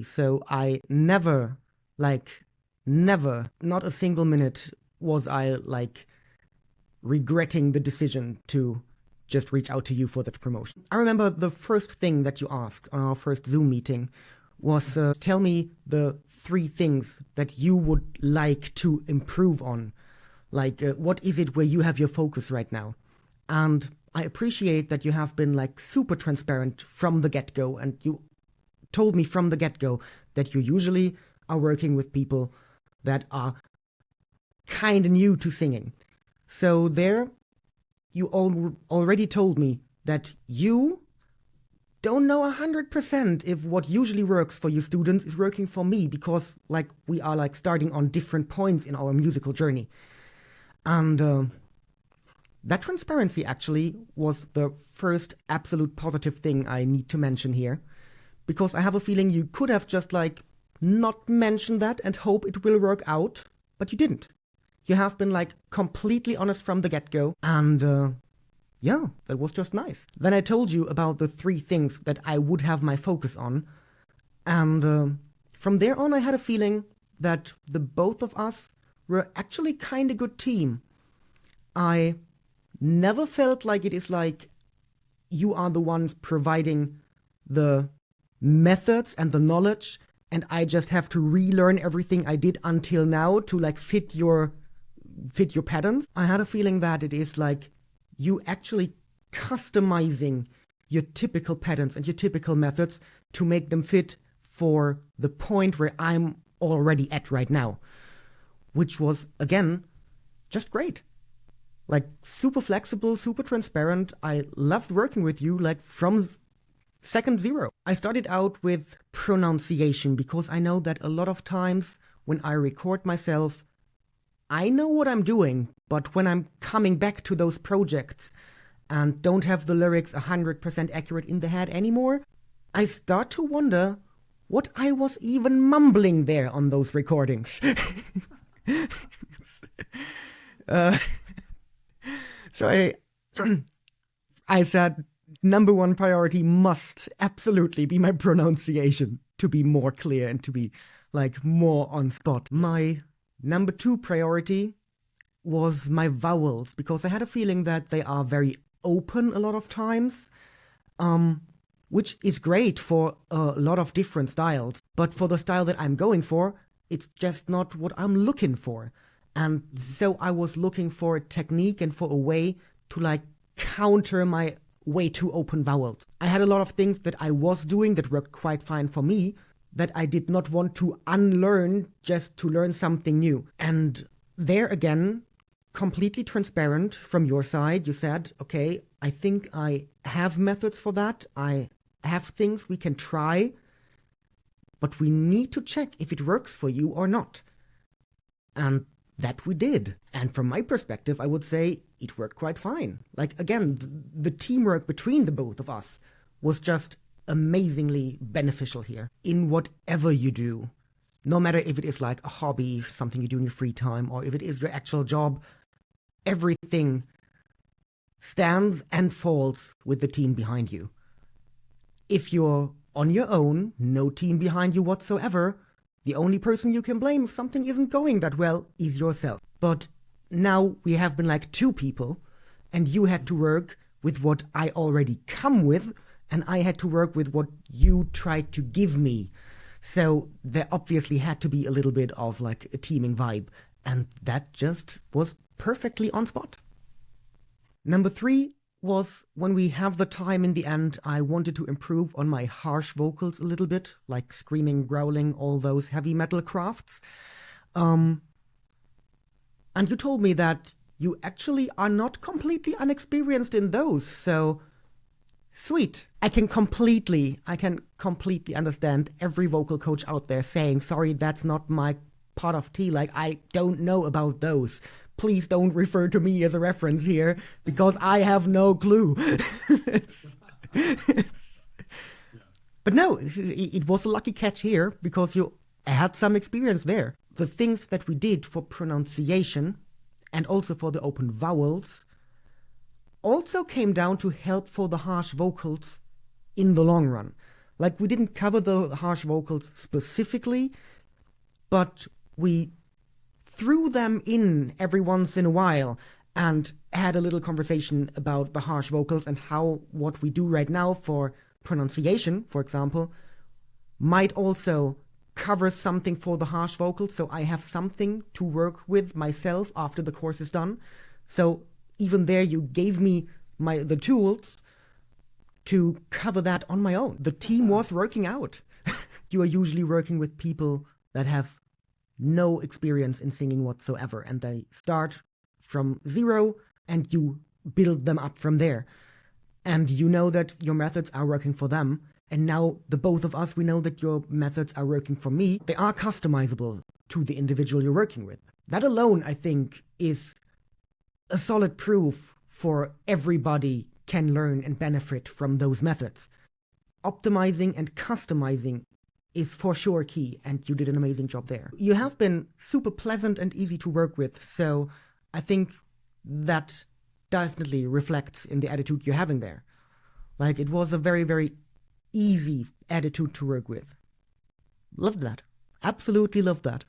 So I never, not a single minute was I regretting the decision to just reach out to you for that promotion. I remember the first thing that you asked on our first Zoom meeting was tell me the 3 things that you would like to improve on. What is it where you have your focus right now? And I appreciate that you have been super transparent from the get-go, and you told me from the get-go that you usually are working with people that are kind of new to singing. So there, you already told me that you don't know 100% if what usually works for you students is working for me, because we are starting on different points in our musical journey. And that transparency actually was the first absolute positive thing I need to mention here, because I have a feeling you could have just not mentioned that and hope it will work out, but you didn't. You have been completely honest from the get-go, and yeah, that was just nice. Then I told you about the 3 things that I would have my focus on, and from there on I had a feeling that the both of us were actually kind of good team. I never felt like it is you are the ones providing the methods and the knowledge, and I just have to relearn everything I did until now to fit your patterns. I had a feeling that it is you actually customizing your typical patterns and your typical methods to make them fit for the point where I'm already at right now, which was, again, just great. Super flexible, super transparent. I loved working with you from second 0. I started out with pronunciation because I know that a lot of times when I record myself, I know what I'm doing, but when I'm coming back to those projects and don't have the lyrics 100% accurate in the head anymore, I start to wonder what I was even mumbling there on those recordings. So I said, number 1 priority must absolutely be my pronunciation, to be more clear and to be more on spot. My number 2 priority was my vowels, because I had a feeling that they are very open a lot of times, which is great for a lot of different styles. But for the style that I'm going for, it's just not what I'm looking for. And so I was looking for a technique and for a way to counter my way too open vowels. I had a lot of things that I was doing that worked quite fine for me that I did not want to unlearn just to learn something new. And there again, completely transparent from your side, you said, okay, I think I have methods for that. I have things we can try, but we need to check if it works for you or not. And that we did. And from my perspective, I would say it worked quite fine. Again, the teamwork between the both of us was just amazingly beneficial here. In whatever you do, no matter if it is a hobby, something you do in your free time, or if it is your actual job, everything stands and falls with the team behind you. If you're on your own, no team behind you whatsoever, the only person you can blame if something isn't going that well is yourself. But now we have been 2 people, and you had to work with what I already come with, and I had to work with what you tried to give me. So there obviously had to be a little bit of a teaming vibe, and that just was perfectly on spot. Number 3 was when we have the time in the end, I wanted to improve on my harsh vocals a little bit, screaming, growling, all those heavy metal crafts. And you told me that you actually are not completely unexperienced in those, so sweet. I can completely understand every vocal coach out there saying, sorry, that's not my pot of tea, I don't know about those. Please don't refer to me as a reference here, because I have no clue. But no, it was a lucky catch here, because you had some experience there. The things that we did for pronunciation, and also for the open vowels, also came down to help for the harsh vocals in the long run. Like, we didn't cover the harsh vocals specifically, but we threw them in every once in a while and had a little conversation about the harsh vocals and how what we do right now for pronunciation, for example, might also cover something for the harsh vocals, so I have something to work with myself after the course is done. So even there, you gave me the tools to cover that on my own. The team was working out. You are usually working with people that have no experience in singing whatsoever, and they start from zero and you build them up from there. And you know that your methods are working for them. And now the both of us, we know that your methods are working for me. They are customizable to the individual you're working with. That alone, I think, is a solid proof for everybody can learn and benefit from those methods. Optimizing and customizing is for sure key, and you did an amazing job there. You have been super pleasant and easy to work with, so I think that definitely reflects in the attitude you're having there. Like, it was a very, very easy attitude to work with. Loved that. Absolutely loved that.